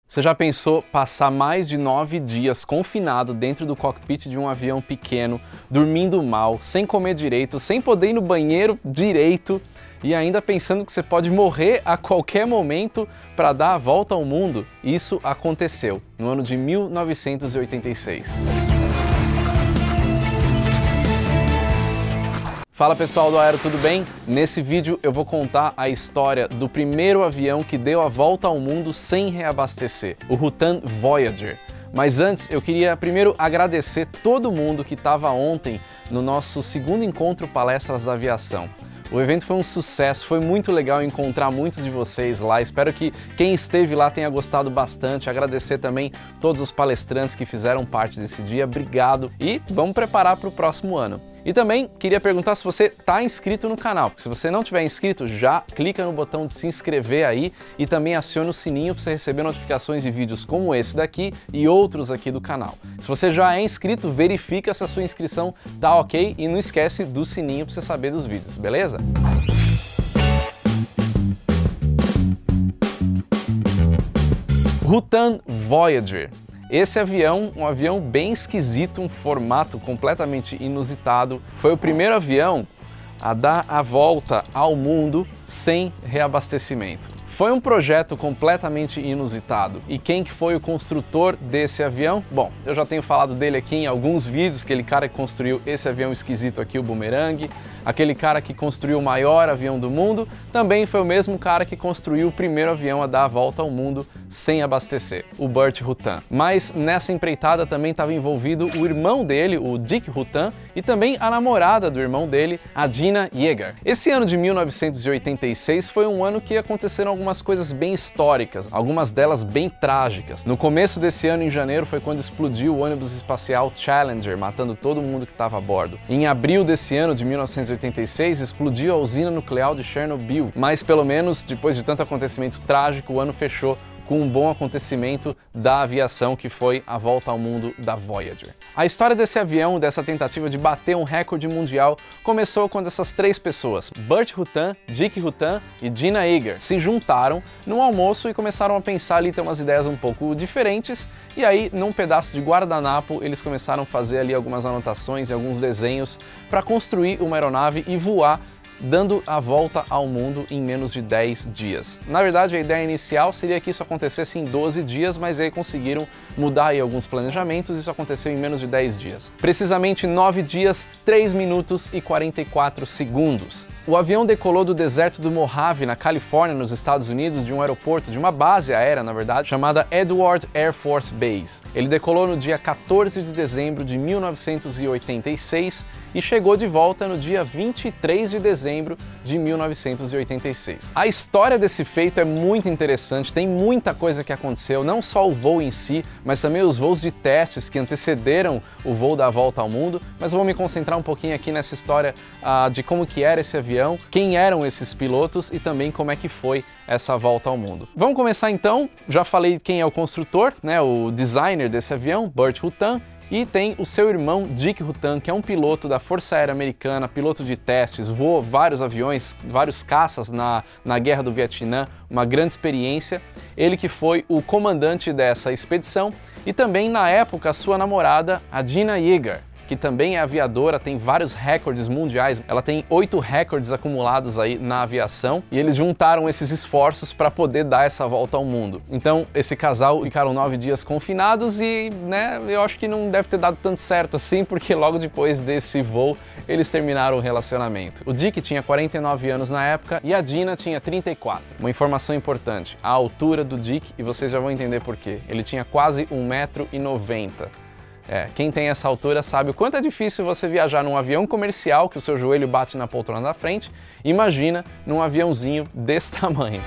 Você já pensou passar mais de 9 dias confinado dentro do cockpit de um avião pequeno, dormindo mal, sem comer direito, sem poder ir no banheiro direito e ainda pensando que você pode morrer a qualquer momento para dar a volta ao mundo? Isso aconteceu no ano de 1986. Fala pessoal do Aero, tudo bem? Nesse vídeo eu vou contar a história do primeiro avião que deu a volta ao mundo sem reabastecer, o Rutan Voyager. Mas antes eu queria primeiro agradecer todo mundo que estava ontem no nosso segundo encontro Palestras da Aviação. O evento foi um sucesso, foi muito legal encontrar muitos de vocês lá, espero que quem esteve lá tenha gostado bastante, agradecer também todos os palestrantes que fizeram parte desse dia, obrigado e vamos preparar para o próximo ano. E também queria perguntar se você está inscrito no canal, porque se você não tiver inscrito, já clica no botão de se inscrever aí e também aciona o sininho para você receber notificações de vídeos como esse daqui e outros aqui do canal. Se você já é inscrito, verifica se a sua inscrição tá ok e não esquece do sininho para você saber dos vídeos, beleza? Rutan Voyager. Esse avião, um avião bem esquisito, um formato completamente inusitado, foi o primeiro avião a dar a volta ao mundo sem reabastecimento. Foi um projeto completamente inusitado. E quem que foi o construtor desse avião? Bom, eu já tenho falado dele aqui em alguns vídeos, aquele cara que construiu esse avião esquisito aqui, o Boomerang, aquele cara que construiu o maior avião do mundo, também foi o mesmo cara que construiu o primeiro avião a dar a volta ao mundo sem abastecer, o Burt Rutan. Mas nessa empreitada também estava envolvido o irmão dele, o Dick Rutan, e também a namorada do irmão dele, a Gina Yeager. Esse ano de 1986 foi um ano que aconteceram algumas coisas bem históricas, algumas delas bem trágicas. No começo desse ano, em janeiro, foi quando explodiu o ônibus espacial Challenger, matando todo mundo que estava a bordo. Em abril desse ano, de 1986, explodiu a usina nuclear de Chernobyl, mas pelo menos, depois de tanto acontecimento trágico, o ano fechou com um bom acontecimento da aviação, que foi a volta ao mundo da Voyager. A história desse avião, dessa tentativa de bater um recorde mundial, começou quando essas três pessoas, Burt Rutan, Dick Rutan e Gina Yeager, se juntaram num almoço e começaram a pensar ali, ter umas ideias um pouco diferentes, e aí, num pedaço de guardanapo, eles começaram a fazer ali algumas anotações e alguns desenhos para construir uma aeronave e voar dando a volta ao mundo em menos de 10 dias. Na verdade, a ideia inicial seria que isso acontecesse em 12 dias, mas aí conseguiram mudar aí alguns planejamentos e isso aconteceu em menos de 10 dias. Precisamente 9 dias, 3 minutos e 44 segundos. O avião decolou do deserto do Mojave, na Califórnia, nos Estados Unidos, de um aeroporto, de uma base aérea, na verdade, chamada Edwards Air Force Base. Ele decolou no dia 14 de dezembro de 1986 e chegou de volta no dia 23 de dezembro de 1986. A história desse feito é muito interessante, tem muita coisa que aconteceu, não só o voo em si, mas também os voos de testes que antecederam o voo da volta ao mundo, mas eu vou me concentrar um pouquinho aqui nessa história de como que era esse avião, quem eram esses pilotos e também como é que foi essa volta ao mundo. Vamos começar então, já falei quem é o construtor, né, o designer desse avião, Burt Rutan, e tem o seu irmão Dick Rutan, que é um piloto da Força Aérea Americana, piloto de testes, voou vários aviões, vários caças na Guerra do Vietnã, uma grande experiência. Ele que foi o comandante dessa expedição e também, na época, a sua namorada, a Gina Yeager, que também é aviadora, tem vários recordes mundiais, ela tem 8 recordes acumulados aí na aviação e eles juntaram esses esforços para poder dar essa volta ao mundo. Então esse casal ficaram 9 dias confinados e, né, eu acho que não deve ter dado tanto certo assim, porque logo depois desse voo eles terminaram o relacionamento. O Dick tinha 49 anos na época e a Gina tinha 34. Uma informação importante, a altura do Dick, e vocês já vão entender por quê, ele tinha quase 1,90 m. Quem tem essa altura sabe o quanto é difícil você viajar num avião comercial que o seu joelho bate na poltrona da frente, imagina num aviãozinho desse tamanho.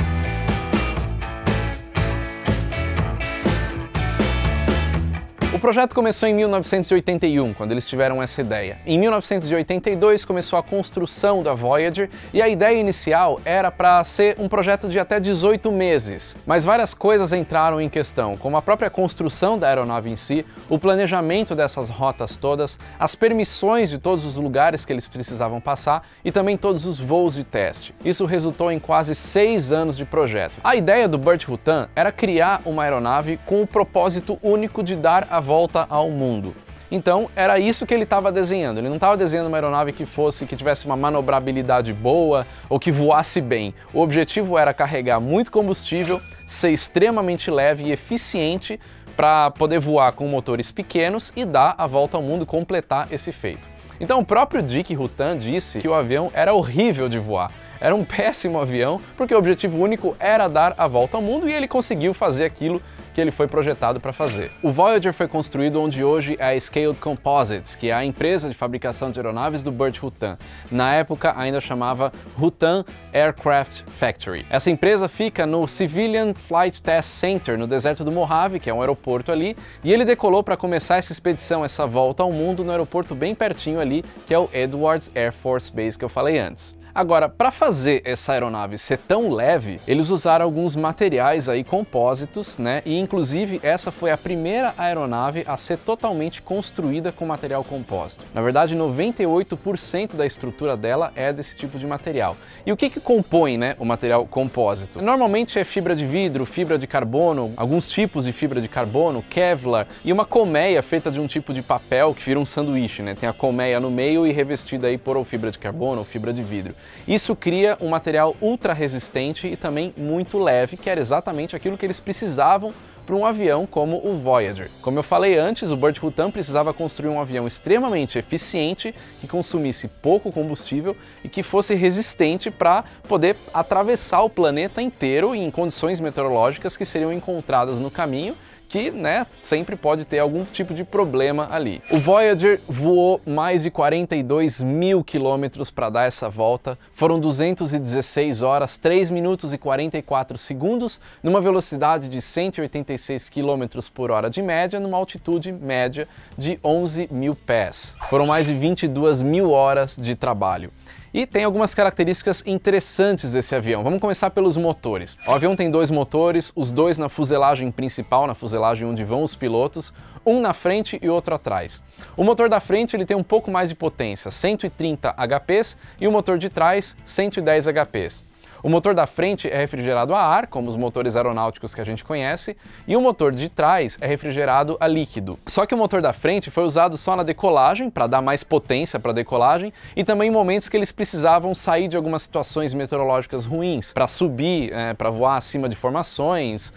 O projeto começou em 1981, quando eles tiveram essa ideia. Em 1982 começou a construção da Voyager e a ideia inicial era para ser um projeto de até 18 meses. Mas várias coisas entraram em questão, como a própria construção da aeronave em si, o planejamento dessas rotas todas, as permissões de todos os lugares que eles precisavam passar e também todos os voos de teste. Isso resultou em quase 6 anos de projeto. A ideia do Burt Rutan era criar uma aeronave com o propósito único de dar a volta ao mundo. Então, era isso que ele estava desenhando. Ele não estava desenhando uma aeronave que tivesse uma manobrabilidade boa ou que voasse bem. O objetivo era carregar muito combustível, ser extremamente leve e eficiente para poder voar com motores pequenos e dar a volta ao mundo, completar esse feito. Então, o próprio Dick Rutan disse que o avião era horrível de voar. Era um péssimo avião, porque o objetivo único era dar a volta ao mundo e ele conseguiu fazer aquilo que ele foi projetado para fazer. O Voyager foi construído onde hoje é a Scaled Composites, que é a empresa de fabricação de aeronaves do Burt Rutan. Na época ainda chamava Rutan Aircraft Factory. Essa empresa fica no Civilian Flight Test Center, no deserto do Mojave, que é um aeroporto ali, e ele decolou para começar essa expedição, essa volta ao mundo, no aeroporto bem pertinho ali, que é o Edwards Air Force Base que eu falei antes. Agora, para fazer essa aeronave ser tão leve, eles usaram alguns materiais aí compósitos, né? E inclusive essa foi a primeira aeronave a ser totalmente construída com material compósito. Na verdade, 98% da estrutura dela é desse tipo de material. E o que compõe, né, o material compósito? Normalmente é fibra de vidro, fibra de carbono, alguns tipos de fibra de carbono, Kevlar e uma colmeia feita de um tipo de papel que vira um sanduíche, né? Tem a colmeia no meio e revestida aí por ou fibra de carbono ou fibra de vidro. Isso cria um material ultra resistente e também muito leve, que era exatamente aquilo que eles precisavam para um avião como o Voyager. Como eu falei antes, o Burt Rutan precisava construir um avião extremamente eficiente, que consumisse pouco combustível e que fosse resistente para poder atravessar o planeta inteiro em condições meteorológicas que seriam encontradas no caminho, que, né, sempre pode ter algum tipo de problema ali. O Voyager voou mais de 42 mil quilômetros para dar essa volta. Foram 216 horas, 3 minutos e 44 segundos, numa velocidade de 186 quilômetros por hora de média, numa altitude média de 11 mil pés. Foram mais de 22 mil horas de trabalho. E tem algumas características interessantes desse avião. Vamos começar pelos motores. O avião tem 2 motores, os 2 na fuselagem principal, na fuselagem onde vão os pilotos, um na frente e outro atrás. O motor da frente ele tem um pouco mais de potência, 130 HPs, e o motor de trás, 110 HPs. O motor da frente é refrigerado a ar, como os motores aeronáuticos que a gente conhece, e o motor de trás é refrigerado a líquido. Só que o motor da frente foi usado só na decolagem, para dar mais potência para a decolagem, e também em momentos que eles precisavam sair de algumas situações meteorológicas ruins, para subir, para voar acima de formações,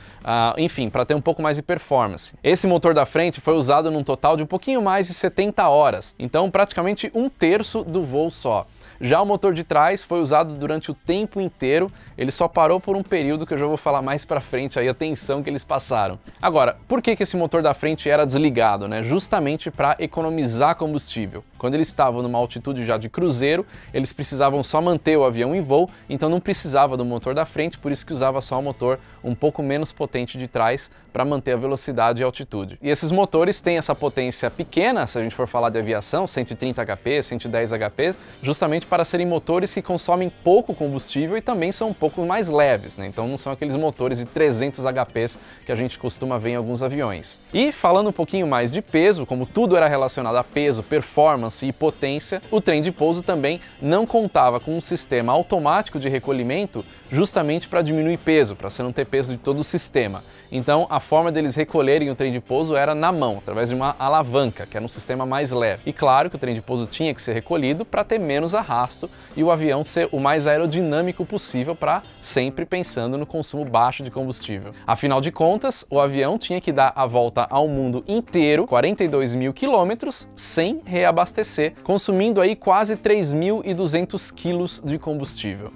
enfim, para ter um pouco mais de performance. Esse motor da frente foi usado num total de um pouquinho mais de 70 horas, então praticamente 1/3 do voo só. Já o motor de trás foi usado durante o tempo inteiro, ele só parou por um período que eu já vou falar mais pra frente, aí a tensão que eles passaram. Agora, por que esse motor da frente era desligado, né? Justamente para economizar combustível. Quando eles estavam numa altitude já de cruzeiro, eles precisavam só manter o avião em voo, então não precisava do motor da frente, por isso que usava só o motor um pouco menos potente de trás para manter a velocidade e a altitude. E esses motores têm essa potência pequena, se a gente for falar de aviação, 130 HP, 110 HP, justamente para serem motores que consomem pouco combustível e também são um pouco mais leves, né? Então não são aqueles motores de 300 HPs que a gente costuma ver em alguns aviões. E falando um pouquinho mais de peso, como tudo era relacionado a peso, performance e potência, o trem de pouso também não contava com um sistema automático de recolhimento justamente para diminuir peso, para você não ter peso de todo o sistema. Então a forma deles recolherem o trem de pouso era na mão, através de uma alavanca, que era um sistema mais leve. E claro que o trem de pouso tinha que ser recolhido para ter menos arrasto e o avião ser o mais aerodinâmico possível, para sempre pensando no consumo baixo de combustível. Afinal de contas, o avião tinha que dar a volta ao mundo inteiro, 42 mil quilômetros, sem reabastecer, consumindo aí quase 3.200 quilos de combustível.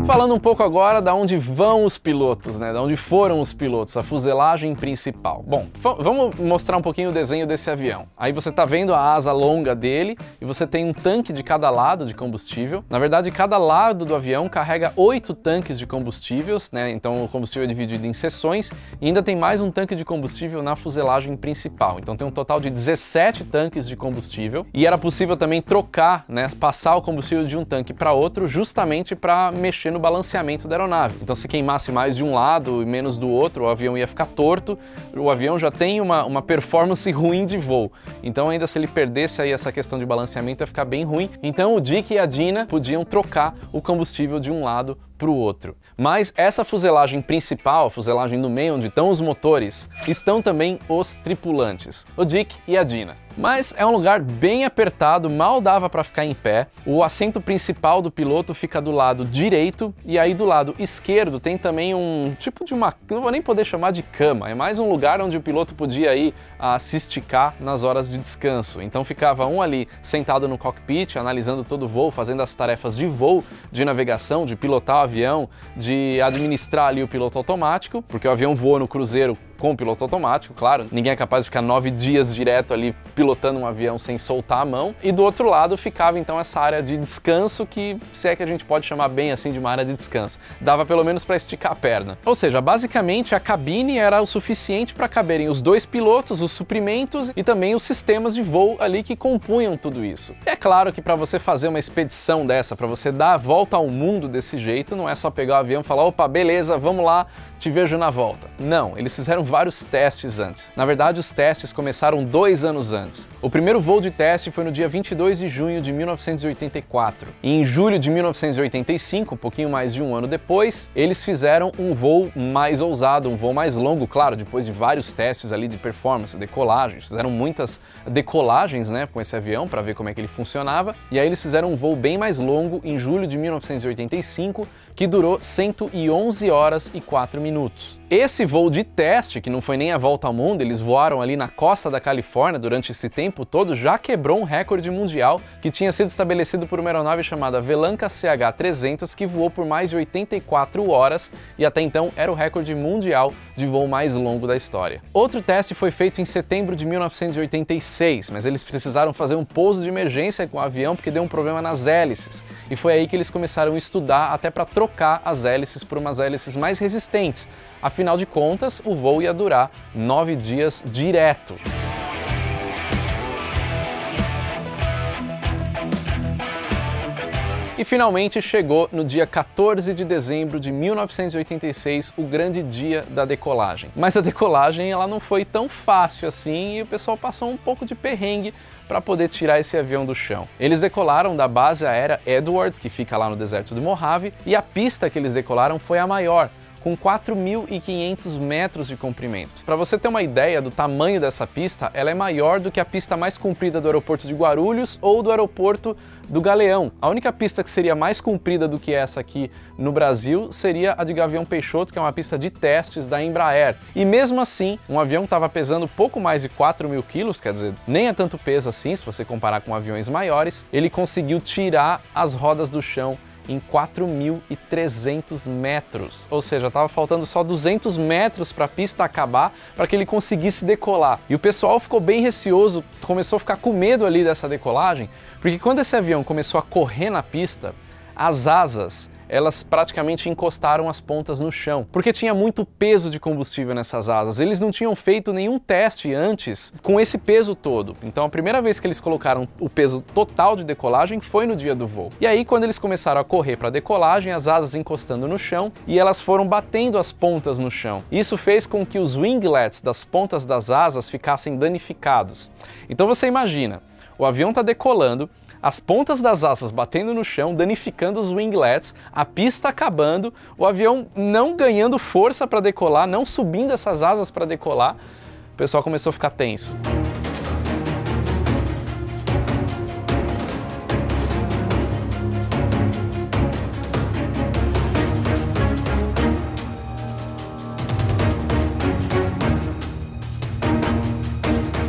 Falando um pouco agora da onde vão os pilotos, né? Da onde foram os pilotos, a fuselagem principal. Bom, vamos mostrar um pouquinho o desenho desse avião. Aí você tá vendo a asa longa dele e você tem um tanque de cada lado de combustível. Na verdade, cada lado do avião carrega 8 tanques de combustíveis, né? Então o combustível é dividido em seções e ainda tem mais um tanque de combustível na fuselagem principal. Então tem um total de 17 tanques de combustível e era possível também trocar, né? Passar o combustível de um tanque para outro justamente para mexer no balanceamento da aeronave. Então se queimasse mais de um lado e menos do outro, o avião ia ficar torto. O avião já tem uma performance ruim de voo. Então ainda se ele perdesse aí essa questão de balanceamento ia ficar bem ruim. Então o Dick e a Dina podiam trocar o combustível de um lado para o outro. Mas essa fuselagem principal, a fuselagem no meio onde estão os motores, estão também os tripulantes, o Dick e a Dina. Mas é um lugar bem apertado, mal dava para ficar em pé. O assento principal do piloto fica do lado direito e aí do lado esquerdo tem também um tipo de uma, não vou nem poder chamar de cama, é mais um lugar onde o piloto podia ir se esticar nas horas de descanso. Então ficava um ali sentado no cockpit, analisando todo o voo, fazendo as tarefas de voo, de navegação, de pilotar o avião, de administrar ali o piloto automático, porque o avião voa no cruzeiro com o piloto automático, claro, ninguém é capaz de ficar 9 dias direto ali pilotando um avião sem soltar a mão. E do outro lado ficava então essa área de descanso que, se é que a gente pode chamar bem assim de uma área de descanso, dava pelo menos para esticar a perna. Ou seja, basicamente a cabine era o suficiente para caberem os 2 pilotos, os suprimentos e também os sistemas de voo ali que compunham tudo isso. E é claro que para você fazer uma expedição dessa, para você dar a volta ao mundo desse jeito, não é só pegar o avião e falar, opa, beleza, vamos lá, te vejo na volta. Não, eles fizeram vários testes antes. Na verdade, os testes começaram 2 anos antes. O primeiro voo de teste foi no dia 22 de junho de 1984. E em julho de 1985, um pouquinho mais de um ano depois, eles fizeram um voo mais ousado, um voo mais longo, claro, depois de vários testes ali de performance, decolagens. Fizeram muitas decolagens, né, com esse avião para ver como é que ele funcionava. E aí eles fizeram um voo bem mais longo em julho de 1985, que durou 111 horas e 4 minutos. Esse voo de teste, que não foi nem a volta ao mundo, eles voaram ali na costa da Califórnia durante esse tempo todo, já quebrou um recorde mundial que tinha sido estabelecido por uma aeronave chamada Velanca CH-300, que voou por mais de 84 horas e até então era o recorde mundial de voo mais longo da história. Outro teste foi feito em setembro de 1986, mas eles precisaram fazer um pouso de emergência com o avião porque deu um problema nas hélices. E foi aí que eles começaram a estudar até para trocar as hélices por umas hélices mais resistentes. Afinal de contas, o voo ia durar 9 dias direto. E finalmente chegou no dia 14 de dezembro de 1986, o grande dia da decolagem. Mas a decolagem ela não foi tão fácil assim e o pessoal passou um pouco de perrengue para poder tirar esse avião do chão. Eles decolaram da base aérea Edwards, que fica lá no deserto do Mojave, e a pista que eles decolaram foi a maior, com 4.500 metros de comprimento. Para você ter uma ideia do tamanho dessa pista, ela é maior do que a pista mais comprida do aeroporto de Guarulhos ou do aeroporto do Galeão. A única pista que seria mais comprida do que essa aqui no Brasil seria a de Gavião Peixoto, que é uma pista de testes da Embraer. E mesmo assim, um avião estava pesando pouco mais de 4.000 quilos, quer dizer, nem é tanto peso assim, se você comparar com aviões maiores, ele conseguiu tirar as rodas do chão em 4.300 metros, ou seja, estava faltando só 200 metros para a pista acabar para que ele conseguisse decolar. E o pessoal ficou bem receoso, começou a ficar com medo ali dessa decolagem, porque quando esse avião começou a correr na pista, as asas, elas praticamente encostaram as pontas no chão, porque tinha muito peso de combustível nessas asas. Eles não tinham feito nenhum teste antes com esse peso todo. Então a primeira vez que eles colocaram o peso total de decolagem foi no dia do voo. E aí quando eles começaram a correr para a decolagem, as asas encostando no chão e elas foram batendo as pontas no chão. Isso fez com que os winglets das pontas das asas ficassem danificados. Então você imagina, o avião está decolando, as pontas das asas batendo no chão, danificando os winglets, a pista acabando, o avião não ganhando força para decolar, não subindo essas asas para decolar, o pessoal começou a ficar tenso.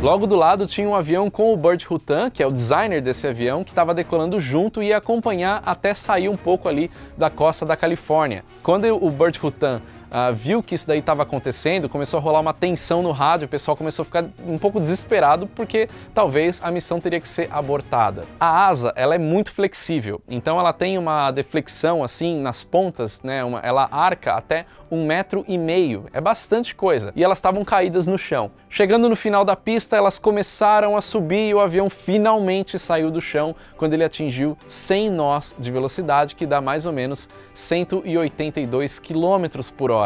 Logo do lado tinha um avião com o Burt Rutan, que é o designer desse avião, que estava decolando junto e ia acompanhar até sair um pouco ali da costa da Califórnia. Quando o Burt Rutan viu que isso daí estava acontecendo, começou a rolar uma tensão no rádio, o pessoal começou a ficar um pouco desesperado porque talvez a missão teria que ser abortada. A asa, ela é muito flexível, então ela tem uma deflexão assim nas pontas, né? Ela arca até 1,5 metro, é bastante coisa, e elas estavam caídas no chão. Chegando no final da pista, elas começaram a subir e o avião finalmente saiu do chão quando ele atingiu 100 nós de velocidade, que dá mais ou menos 182 km por hora.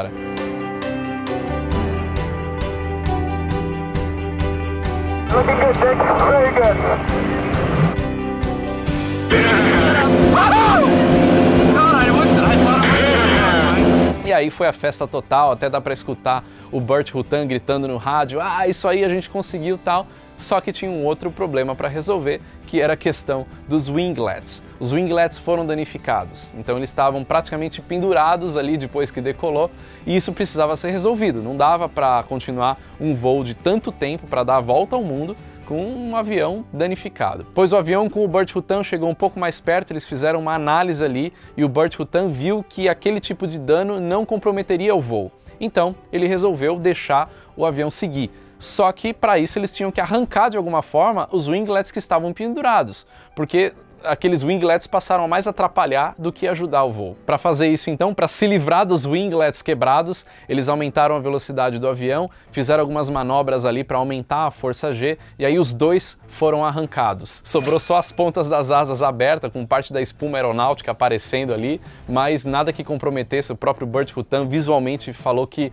E aí foi a festa total, até dá para escutar o Burt Rutan gritando no rádio: "Ah, isso aí a gente conseguiu", tal. Só que tinha um outro problema para resolver, que era a questão dos winglets. Os winglets foram danificados, então eles estavam praticamente pendurados ali depois que decolou, e isso precisava ser resolvido. Não dava para continuar um voo de tanto tempo para dar a volta ao mundo com um avião danificado. Pois o avião com o Burt Rutan chegou um pouco mais perto, eles fizeram uma análise ali e o Burt Rutan viu que aquele tipo de dano não comprometeria o voo. Então ele resolveu deixar o avião seguir. Só que para isso eles tinham que arrancar de alguma forma os winglets que estavam pendurados, porque aqueles winglets passaram a mais atrapalhar do que ajudar o voo. Para fazer isso então, para se livrar dos winglets quebrados, eles aumentaram a velocidade do avião, fizeram algumas manobras ali para aumentar a força G, e aí os dois foram arrancados. Sobrou só as pontas das asas abertas, com parte da espuma aeronáutica aparecendo ali, mas nada que comprometesse. O próprio Burt Rutan visualmente falou que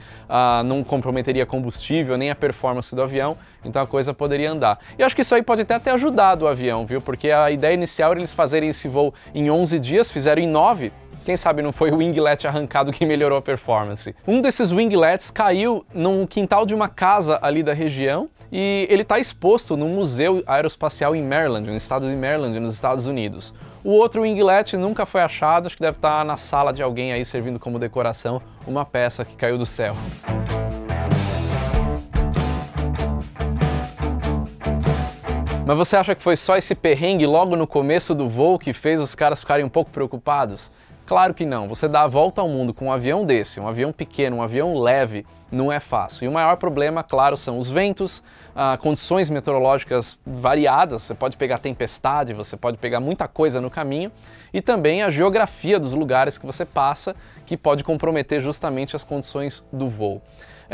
não comprometeria combustível nem a performance do avião, então a coisa poderia andar. E acho que isso aí pode até ter ajudado o avião, viu? Porque a ideia inicial era eles fazerem esse voo em 11 dias, fizeram em 9. Quem sabe não foi o winglet arrancado que melhorou a performance. Um desses winglets caiu no quintal de uma casa ali da região e ele está exposto no Museu Aeroespacial em Maryland, no estado de Maryland, nos Estados Unidos. O outro winglet nunca foi achado, acho que deve estar na sala de alguém aí servindo como decoração, uma peça que caiu do céu. Mas você acha que foi só esse perrengue logo no começo do voo que fez os caras ficarem um pouco preocupados? Claro que não. Você dar a volta ao mundo com um avião desse, um avião pequeno, um avião leve, não é fácil. E o maior problema, claro, são os ventos, condições meteorológicas variadas. Você pode pegar tempestade, você pode pegar muita coisa no caminho, e também a geografia dos lugares que você passa, que pode comprometer justamente as condições do voo.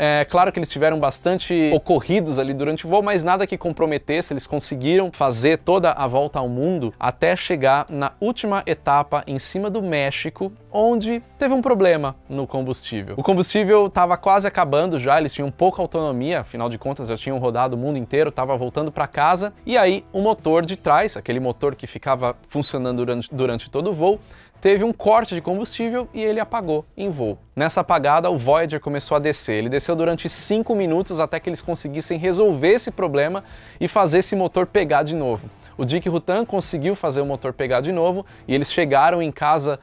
É claro que eles tiveram bastante ocorridos ali durante o voo, mas nada que comprometesse. Eles conseguiram fazer toda a volta ao mundo até chegar na última etapa em cima do México, onde teve um problema no combustível. O combustível estava quase acabando já, eles tinham pouca autonomia, afinal de contas já tinham rodado o mundo inteiro, estava voltando para casa, e aí o motor de trás, aquele motor que ficava funcionando durante todo o voo, teve um corte de combustível e ele apagou em voo. Nessa apagada, o Voyager começou a descer. Ele desceu durante 5 minutos até que eles conseguissem resolver esse problema e fazer esse motor pegar de novo. O Dick Rutan conseguiu fazer o motor pegar de novo e eles chegaram em casa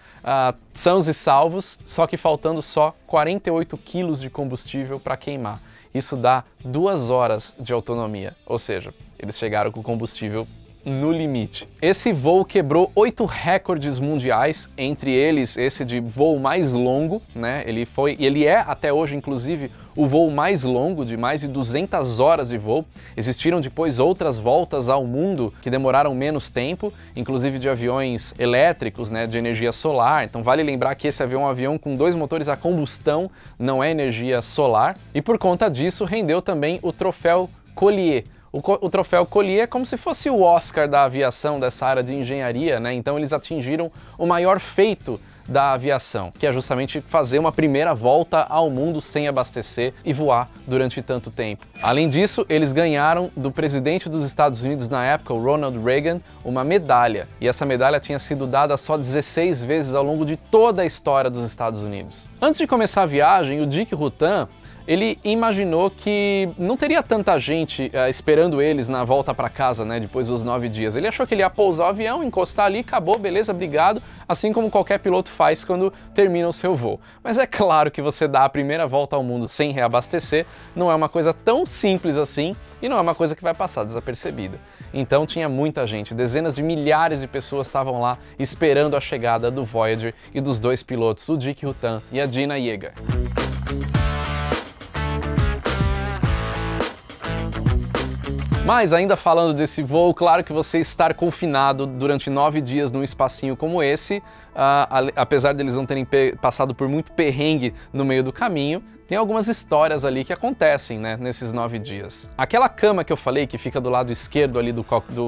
sãos e salvos, só que faltando só 48 quilos de combustível para queimar. Isso dá 2 horas de autonomia, ou seja, eles chegaram com combustível no limite. Esse voo quebrou 8 recordes mundiais, entre eles esse de voo mais longo, né? Ele é até hoje, inclusive, o voo mais longo, de mais de 200 horas de voo. Existiram depois outras voltas ao mundo que demoraram menos tempo, inclusive de aviões elétricos, né, de energia solar. Então vale lembrar que esse avião é um avião com 2 motores a combustão, não é energia solar. E por conta disso rendeu também o troféu Collier. O troféu Collier é como se fosse o Oscar da aviação, dessa área de engenharia, né? Então eles atingiram o maior feito da aviação, que é justamente fazer uma primeira volta ao mundo sem abastecer e voar durante tanto tempo. Além disso, eles ganharam do presidente dos Estados Unidos na época, o Ronald Reagan, uma medalha. E essa medalha tinha sido dada só 16 vezes ao longo de toda a história dos Estados Unidos. Antes de começar a viagem, o Dick Rutan ele imaginou que não teria tanta gente esperando eles na volta para casa, né, depois dos 9 dias. Ele achou que ele ia pousar o avião, encostar ali, acabou, beleza, obrigado, assim como qualquer piloto faz quando termina o seu voo. Mas é claro que você dar a primeira volta ao mundo sem reabastecer não é uma coisa tão simples assim e não é uma coisa que vai passar desapercebida. Então tinha muita gente, dezenas de milhares de pessoas estavam lá esperando a chegada do Voyager e dos 2 pilotos, o Dick Rutan e a Gina Yeager. Mas ainda falando desse voo, claro que você estar confinado durante 9 dias num espacinho como esse, apesar deles não terem passado por muito perrengue no meio do caminho, tem algumas histórias ali que acontecem, né, nesses 9 dias. Aquela cama que eu falei, que fica do lado esquerdo ali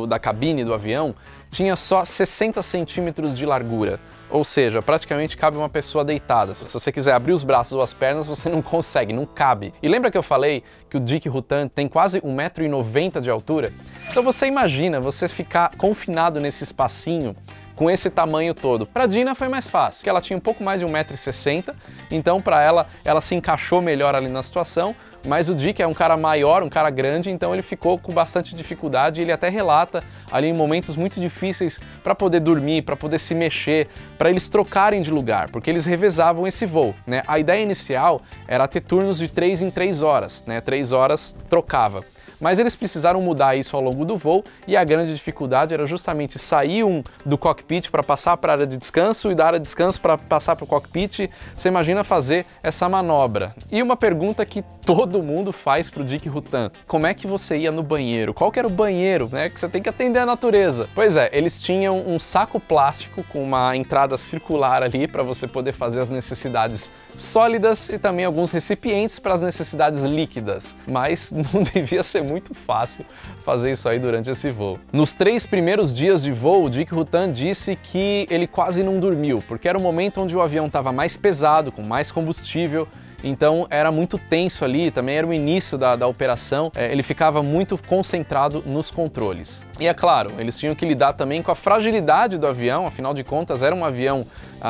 da cabine do avião, tinha só 60 centímetros de largura. Ou seja, praticamente cabe uma pessoa deitada. Se você quiser abrir os braços ou as pernas, você não consegue, não cabe. E lembra que eu falei que o Dick Rutan tem quase 1,90 m de altura? Então você imagina você ficar confinado nesse espacinho com esse tamanho todo. Para Gina foi mais fácil, porque ela tinha um pouco mais de 1,60 m, então para ela se encaixou melhor ali na situação, mas o Dick é um cara maior, um cara grande, então ele ficou com bastante dificuldade e ele até relata ali em momentos muito difíceis para poder dormir, para poder se mexer, para eles trocarem de lugar, porque eles revezavam esse voo, né? A ideia inicial era ter turnos de 3 em 3 horas, né? 3 horas trocava. Mas eles precisaram mudar isso ao longo do voo e a grande dificuldade era justamente sair do cockpit para passar para a área de descanso e da área de descanso para passar para o cockpit. Você imagina fazer essa manobra. E uma pergunta que todo mundo faz para o Dick Rutan: como é que você ia no banheiro? Qual que era o banheiro, né, que você tem que atender a natureza? Pois é, eles tinham um saco plástico com uma entrada circular ali para você poder fazer as necessidades sólidas e também alguns recipientes para as necessidades líquidas. Mas não devia ser muito fácil fazer isso aí durante esse voo. Nos 3 primeiros dias de voo, o Dick Rutan disse que ele quase não dormiu, porque era o momento onde o avião estava mais pesado, com mais combustível, então era muito tenso ali, também era o início da operação, ele ficava muito concentrado nos controles. E é claro, eles tinham que lidar também com a fragilidade do avião, afinal de contas era um avião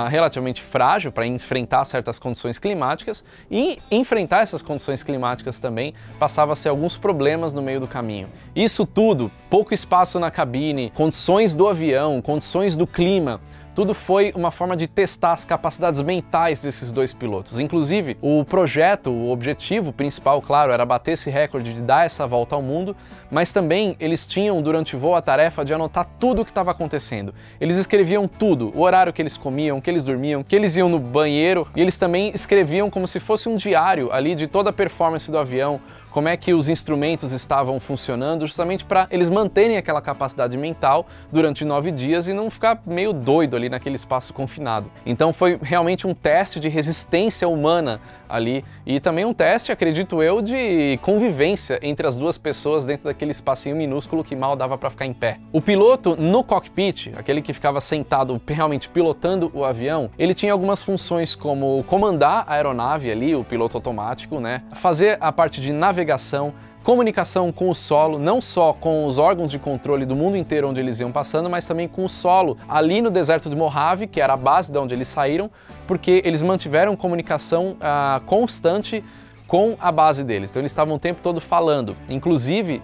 relativamente frágil para enfrentar certas condições climáticas, e enfrentar essas condições climáticas também passava a ser alguns problemas no meio do caminho. Isso tudo, pouco espaço na cabine, condições do avião, condições do clima, tudo foi uma forma de testar as capacidades mentais desses 2 pilotos. Inclusive, o projeto, o objetivo principal, claro, era bater esse recorde de dar essa volta ao mundo, mas também eles tinham durante o voo a tarefa de anotar tudo o que estava acontecendo. Eles escreviam tudo, o horário que eles comiam, que eles dormiam, que eles iam no banheiro, e eles também escreviam como se fosse um diário ali de toda a performance do avião, como é que os instrumentos estavam funcionando, justamente para eles manterem aquela capacidade mental durante 9 dias e não ficar meio doido ali naquele espaço confinado. Então foi realmente um teste de resistência humana ali e também um teste, acredito eu, de convivência entre as 2 pessoas dentro daquele espacinho minúsculo que mal dava para ficar em pé. O piloto no cockpit, aquele que ficava sentado realmente pilotando o avião, ele tinha algumas funções como comandar a aeronave ali, o piloto automático, né? Fazer a parte de navegação, comunicação com o solo, não só com os órgãos de controle do mundo inteiro onde eles iam passando, mas também com o solo ali no deserto de Mojave, que era a base de onde eles saíram, porque eles mantiveram comunicação constante com a base deles. Então eles estavam o tempo todo falando. Inclusive,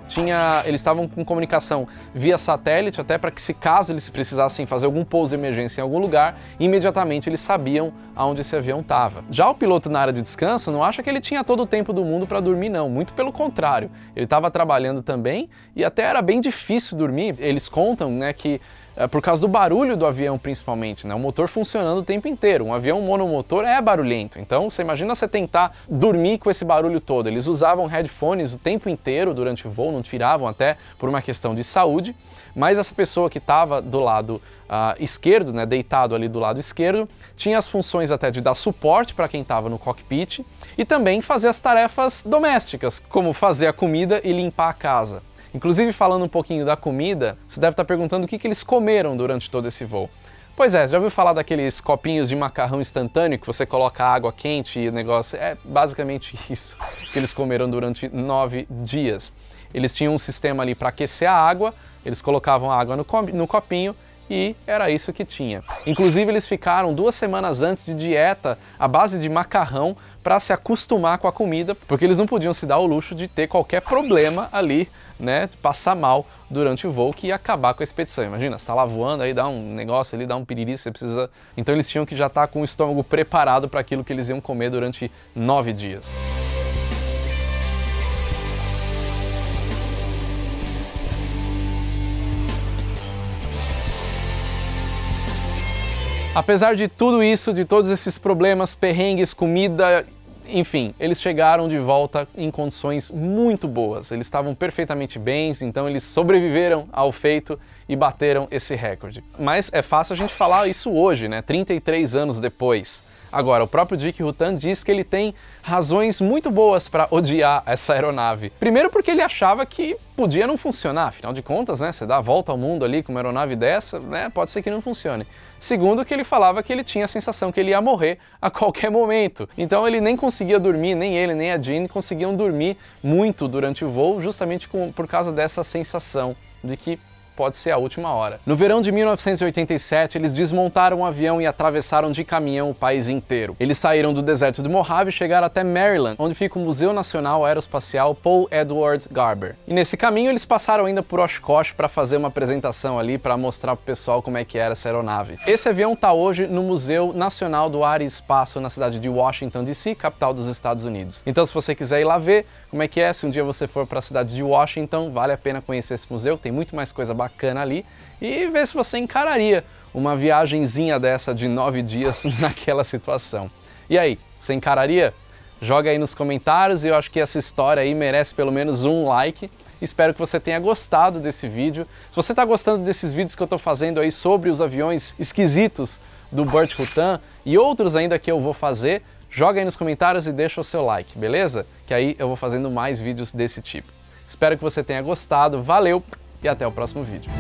eles estavam com comunicação via satélite, até para que se caso eles precisassem fazer algum pouso de emergência em algum lugar, imediatamente eles sabiam aonde esse avião estava. Já o piloto na área de descanso não acha que ele tinha todo o tempo do mundo para dormir, não. Muito pelo contrário. Ele estava trabalhando também e até era bem difícil dormir. Eles contam, né, que por causa do barulho do avião principalmente, né? O motor funcionando o tempo inteiro. Um avião monomotor é barulhento, então você imagina você tentar dormir com esse barulho todo. Eles usavam headphones o tempo inteiro durante o voo, não tiravam até por uma questão de saúde, mas essa pessoa que estava do lado esquerdo, né, deitado ali do lado esquerdo, tinha as funções até de dar suporte para quem estava no cockpit e também fazer as tarefas domésticas, como fazer a comida e limpar a casa. Inclusive, falando um pouquinho da comida, você deve estar perguntando o que eles comeram durante todo esse voo. Pois é, já ouviu falar daqueles copinhos de macarrão instantâneo que você coloca água quente e o negócio? É basicamente isso que eles comeram durante 9 dias. Eles tinham um sistema ali para aquecer a água, eles colocavam a água no copinho e era isso que tinha. Inclusive eles ficaram 2 semanas antes de dieta à base de macarrão para se acostumar com a comida, porque eles não podiam se dar o luxo de ter qualquer problema ali, né, de passar mal durante o voo que ia acabar com a expedição. Imagina, você tá lá voando, aí dá um negócio ali, dá um piriri, você precisa... Então eles tinham que já estar com o estômago preparado para aquilo que eles iam comer durante 9 dias. Apesar de tudo isso, de todos esses problemas, perrengues, comida, enfim, eles chegaram de volta em condições muito boas. Eles estavam perfeitamente bem, então eles sobreviveram ao feito e bateram esse recorde. Mas é fácil a gente falar isso hoje, né? 33 anos depois. Agora, o próprio Dick Rutan diz que ele tem razões muito boas para odiar essa aeronave. Primeiro porque ele achava que podia não funcionar, afinal de contas, né, você dá a volta ao mundo ali com uma aeronave dessa, né, pode ser que não funcione. Segundo que ele falava que ele tinha a sensação que ele ia morrer a qualquer momento. Então ele nem conseguia dormir, nem ele nem a Jean conseguiam dormir muito durante o voo, justamente por causa dessa sensação de que pode ser a última hora. No verão de 1987, eles desmontaram o avião e atravessaram de caminhão o país inteiro. Eles saíram do deserto de Mojave e chegaram até Maryland, onde fica o Museu Nacional Aeroespacial Paul Edward Garber. E nesse caminho eles passaram ainda por Oshkosh para fazer uma apresentação ali para mostrar pro pessoal como é que era essa aeronave. Esse avião tá hoje no Museu Nacional do Ar e Espaço na cidade de Washington, D.C., capital dos Estados Unidos. Então se você quiser ir lá ver como é que é, se um dia você for para a cidade de Washington, vale a pena conhecer esse museu, tem muito mais coisa bacana ali, e ver se você encararia uma viagenzinha dessa de 9 dias naquela situação. E aí, você encararia? Joga aí nos comentários, e eu acho que essa história aí merece pelo menos um like. Espero que você tenha gostado desse vídeo. Se você está gostando desses vídeos que eu estou fazendo aí sobre os aviões esquisitos do Burt Rutan e outros ainda que eu vou fazer, joga aí nos comentários e deixa o seu like, beleza? Que aí eu vou fazendo mais vídeos desse tipo. Espero que você tenha gostado, valeu! E até o próximo vídeo.